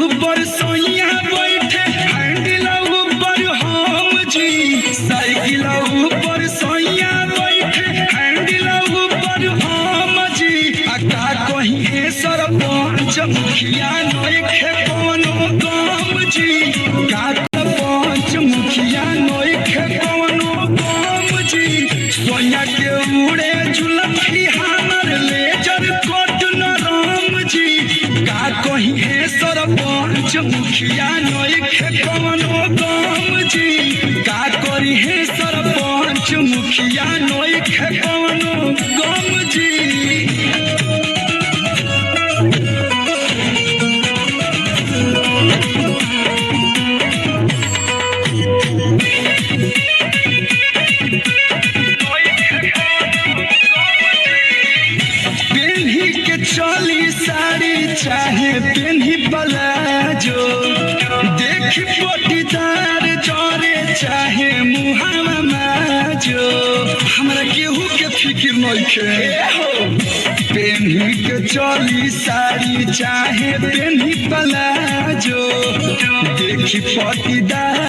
ऊपर सोइया बैठे हैंडल ऊपर हम जी साइकिल ऊपर सोइया बैठे हैंडल ऊपर हम जी का कहीं है सरपंच मुखिया नइखे कोनो काम जी का सरपंच मुखिया नइखे कोनो काम जी सोइया के उड़े जुलफी हमर लेजर कोट न राम जी का कहीं है सरपंच मुखिया नइखे कोनो काम जी का करी है सरपंच मुखिया नइखे कोनो काम जी। चली साड़ी चाहे पेन्ही प्लाजो देख पटीदार जरे चाहे मुहावा माजो हमरा केहू के फिक्र नइखे पेन्ही के चली साड़ी चाहे पेन्ही प्लाजो देख पटीदार